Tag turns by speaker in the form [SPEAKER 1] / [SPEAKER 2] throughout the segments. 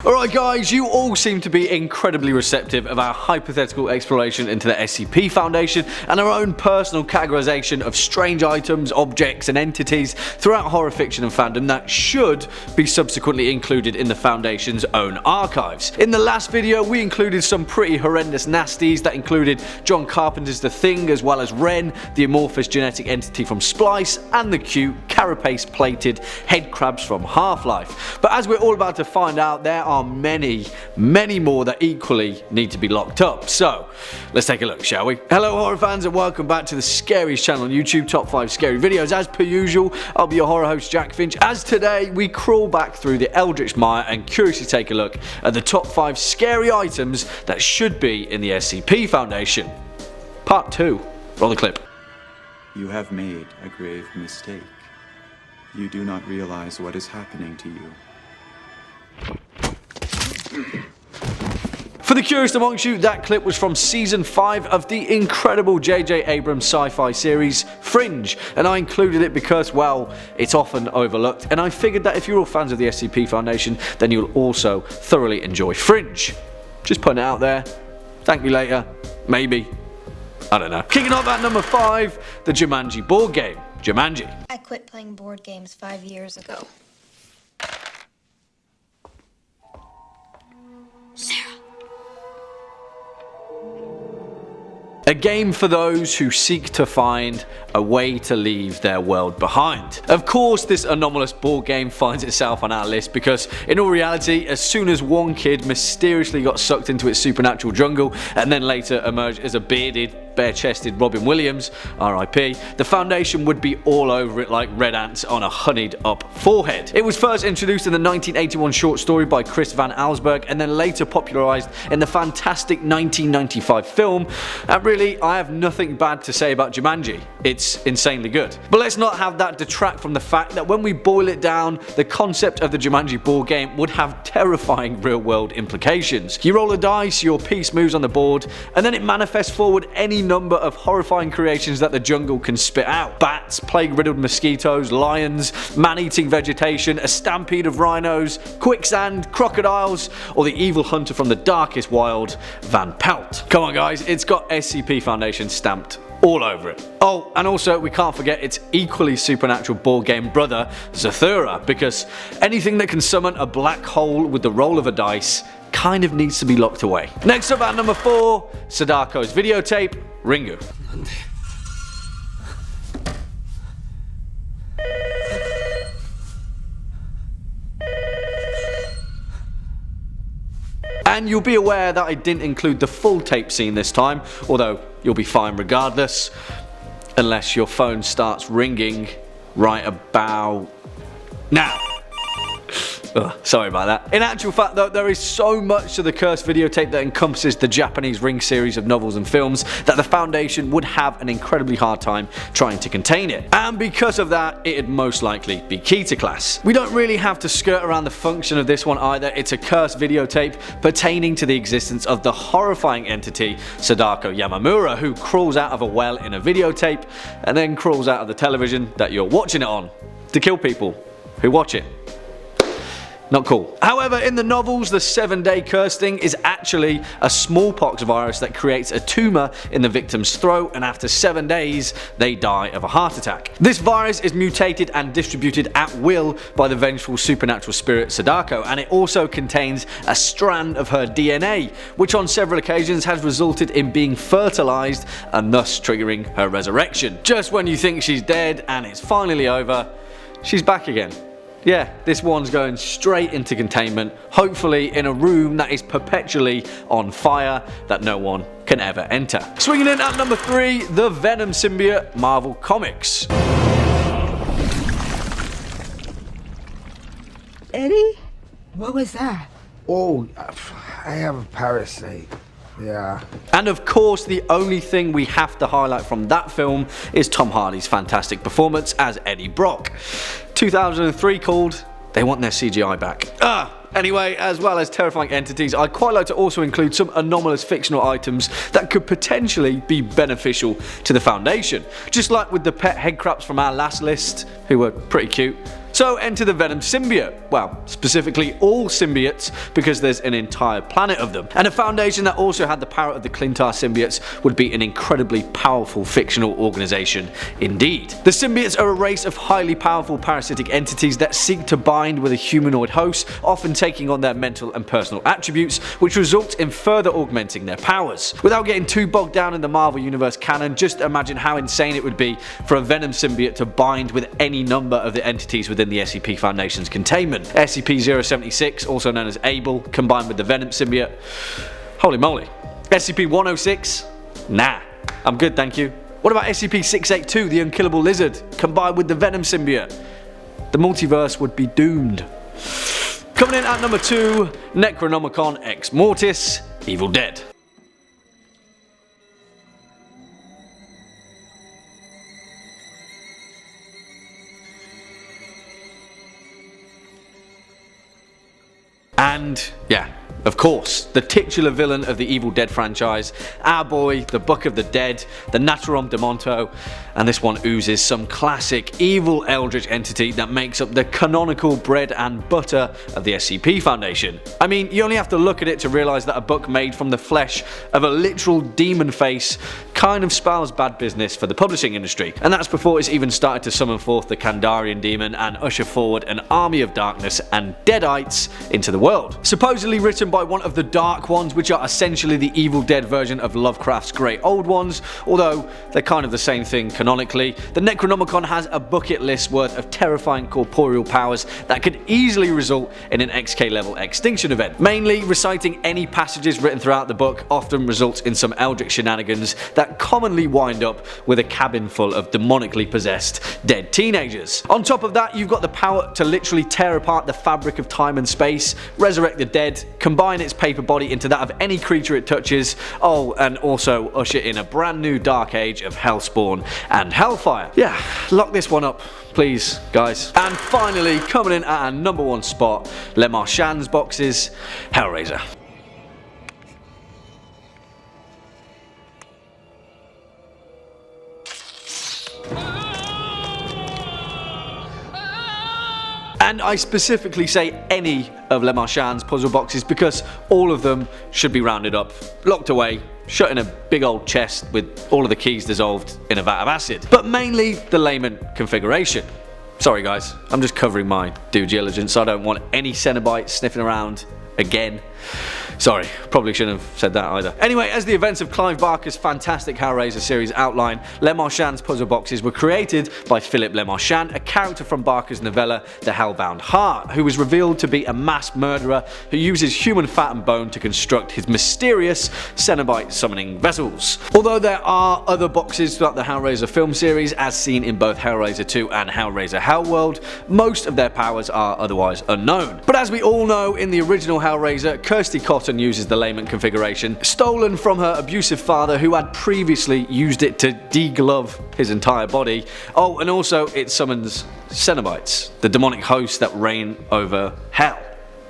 [SPEAKER 1] Alright guys, you all seem to be incredibly receptive of our hypothetical exploration into the SCP Foundation and our own personal categorisation of strange items, objects and entities throughout horror fiction and fandom that should be subsequently included in the Foundation's own archives. In the last video we included some pretty horrendous nasties that included John Carpenter's The Thing, as well as Wren, the amorphous genetic entity from Splice, and the cute carapace-plated Headcrabs from Half-Life. But as we're all about to find out, there are many more that equally need to be locked up. So let's take a look, shall we? Hello horror fans and welcome back to the Scariest channel on YouTube, top 5 scary videos. As per usual, I'll be your horror host Jack Finch, as today we crawl back through the Eldritch Mire and curiously take a look at the top 5 scary items that should be in the SCP Foundation. Part 2. Roll the clip.
[SPEAKER 2] You have made a grave mistake. You do not realize what is happening to you.
[SPEAKER 1] For the curious amongst you, that clip was from season 5 of the incredible J.J. Abrams sci-fi series Fringe, and I included it because, well, it's often overlooked, and I figured that if you're all fans of the SCP Foundation, then you'll also thoroughly enjoy Fringe. Just putting it out there. Thank me later. Maybe. I don't know. Kicking off at number 5, the Jumanji board game. Jumanji.
[SPEAKER 3] I quit playing board games 5 years ago.
[SPEAKER 1] A game for those who seek to find a way to leave their world behind. Of course, this anomalous board game finds itself on our list because, in all reality, as soon as one kid mysteriously got sucked into its supernatural jungle and then later emerged as a bearded, bare-chested Robin Williams, RIP, the Foundation would be all over it like red ants on a honeyed up forehead. It was first introduced in the 1981 short story by Chris Van Allsburg and then later popularised in the fantastic 1995 film, and really I have nothing bad to say about Jumanji. It's insanely good. But let's not have that detract from the fact that when we boil it down, the concept of the Jumanji board game would have terrifying real world implications. You roll a dice, your piece moves on the board, and then it manifests forward any number of horrifying creations that the jungle can spit out. Bats, plague-riddled mosquitoes, lions, man-eating vegetation, a stampede of rhinos, quicksand, crocodiles, or the evil hunter from the darkest wild, Van Pelt. Come on guys, it's got SCP Foundation stamped all over it. Oh, and also we can't forget its equally supernatural board game brother, Zathura, because anything that can summon a black hole with the roll of a dice kind of needs to be locked away. Next up at number 4, Sadakos videotape, Ringu. And you'll be aware that I didn't include the full tape scene this time, although you'll be fine regardless, unless your phone starts ringing right about now. Ugh, sorry about that. In actual fact though, there is so much to the cursed videotape that encompasses the Japanese Ring series of novels and films that the Foundation would have an incredibly hard time trying to contain it. And because of that, it'd most likely be key to class. We don't really have to skirt around the function of this one either. It's a cursed videotape pertaining to the existence of the horrifying entity Sadako Yamamura, who crawls out of a well in a videotape and then crawls out of the television that you're watching it on to kill people who watch it. Not cool. However, in the novels, the 7-day curse thing is actually a smallpox virus that creates a tumour in the victim's throat, and after 7 days, they die of a heart attack. This virus is mutated and distributed at will by the vengeful supernatural spirit Sadako, and it also contains a strand of her DNA, which on several occasions has resulted in being fertilised and thus triggering her resurrection. Just when you think she's dead and it's finally over, she's back again. Yeah, this one's going straight into containment, hopefully in a room that is perpetually on fire that no one can ever enter. Swinging in at number 3, the Venom symbiote, Marvel Comics.
[SPEAKER 4] Eddie? What was that? Oh, I have a parasite. Yeah.
[SPEAKER 1] And of course, the only thing we have to highlight from that film is Tom Hardy's fantastic performance as Eddie Brock. 2003 called They Want Their CGI Back. Anyway, as well as terrifying entities, I'd quite like to also include some anomalous fictional items that could potentially be beneficial to the Foundation. Just like with the pet Headcrabs from our last list, who were pretty cute. So enter the Venom symbiote, well, specifically all symbiotes because there's an entire planet of them. And a foundation that also had the power of the Clintar symbiotes would be an incredibly powerful fictional organization indeed. The symbiotes are a race of highly powerful parasitic entities that seek to bind with a humanoid host, often taking on their mental and personal attributes, which results in further augmenting their powers. Without getting too bogged down in the Marvel Universe canon, just imagine how insane it would be for a Venom symbiote to bind with any number of the entities within the SCP Foundation's containment. SCP-076, also known as Abel, combined with the Venom symbiote. Holy moly. SCP-106? Nah, I'm good, thank you. What about SCP-682, the Unkillable Lizard, combined with the Venom symbiote? The multiverse would be doomed. Coming in at number 2, Necronomicon Ex Mortis, Evil Dead. And yeah, of course, the titular villain of the Evil Dead franchise, our boy, the Book of the Dead, the Naturom Demonto, and this one oozes some classic evil eldritch entity that makes up the canonical bread and butter of the SCP Foundation. I mean, you only have to look at it to realise that a book made from the flesh of a literal demon face kind of spells bad business for the publishing industry, and that's before it's even started to summon forth the Kandarian demon and usher forward an army of darkness and deadites into the world. Supposedly written by one of the Dark Ones, which are essentially the Evil Dead version of Lovecraft's Great Old Ones, although they're kind of the same thing canonically, the Necronomicon has a bucket list worth of terrifying corporeal powers that could easily result in an XK level extinction event. Mainly, reciting any passages written throughout the book often results in some eldritch shenanigans that commonly wind up with a cabin full of demonically possessed dead teenagers. On top of that, you've got the power to literally tear apart the fabric of time and space, resurrect the dead, combine its paper body into that of any creature it touches, oh, and also usher in a brand new dark age of Hellspawn and Hellfire. Yeah, lock this one up, please, guys. And finally, coming in at our number 1 spot, Le Marchand's boxes, Hellraiser. And I specifically say any of Le Marchand's puzzle boxes because all of them should be rounded up, locked away, shut in a big old chest with all of the keys dissolved in a vat of acid. But mainly the layman configuration. Sorry guys, I'm just covering my due diligence. I don't want any Cenobites sniffing around again. Sorry, probably shouldn't have said that either. Anyway, as the events of Clive Barker's fantastic Hellraiser series outline, Le Marchand's puzzle boxes were created by Philip Le Marchand, a character from Barker's novella The Hellbound Heart, who was revealed to be a mass murderer who uses human fat and bone to construct his mysterious Cenobite summoning vessels. Although there are other boxes throughout the Hellraiser film series, as seen in both Hellraiser 2 and Hellraiser Hellworld, most of their powers are otherwise unknown. But as we all know, in the original Hellraiser, Kirsty Cotton uses the layman configuration, stolen from her abusive father who had previously used it to deglove his entire body. Oh, and also it summons Cenobites, the demonic hosts that reign over hell,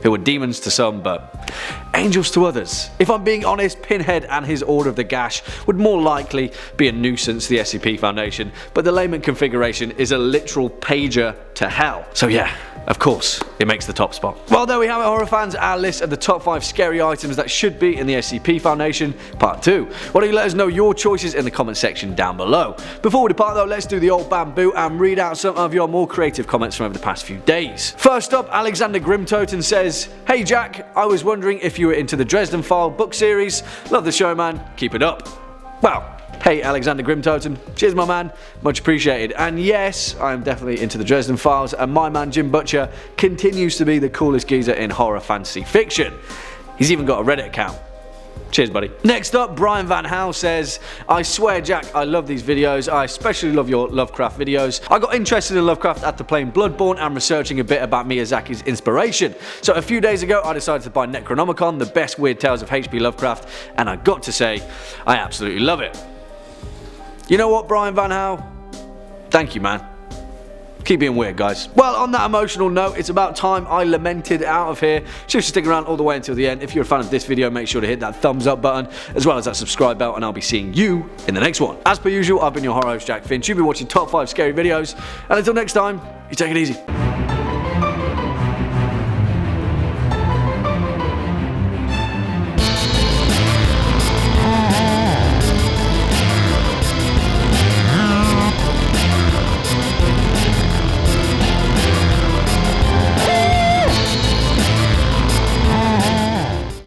[SPEAKER 1] who are demons to some but angels to others. If I'm being honest, Pinhead and his Order of the Gash would more likely be a nuisance to the SCP Foundation, but the layman configuration is a literal pager to hell. So yeah, of course, it makes the top spot. Well, there we have it, horror fans, our list of the top 5 scary items that should be in the SCP Foundation, part 2. Why don't you let us know your choices in the comment section down below. Before we depart though, let's do the old bamboo and read out some of your more creative comments from over the past few days. First up, Alexander Grimtoten says, "Hey Jack, I was wondering if you were into the Dresden File book series. Love the show, man. Keep it up." Well, hey Alexander Grimtoten, cheers my man, much appreciated. And yes, I am definitely into the Dresden Files, and my man Jim Butcher continues to be the coolest geezer in horror fantasy fiction. He's even got a Reddit account. Cheers buddy. Next up, Brian Van Hal says, "I swear Jack, I love these videos. I especially love your Lovecraft videos. I got interested in Lovecraft after playing Bloodborne and researching a bit about Miyazaki's inspiration. So a few days ago I decided to buy Necronomicon, the best weird tales of H.P. Lovecraft, and I got to say, I absolutely love it." You know what, Brian Van Hal? Thank you, man. Keep being weird, guys. Well, on that emotional note, it's about time I lamented out of here. Just stick around all the way until the end. If you're a fan of this video, make sure to hit that thumbs up button, as well as that subscribe bell, and I'll be seeing you in the next one. As per usual, I've been your horror host, Jack Finch. You've been watching Top 5 Scary Videos, and until next time, you take it easy.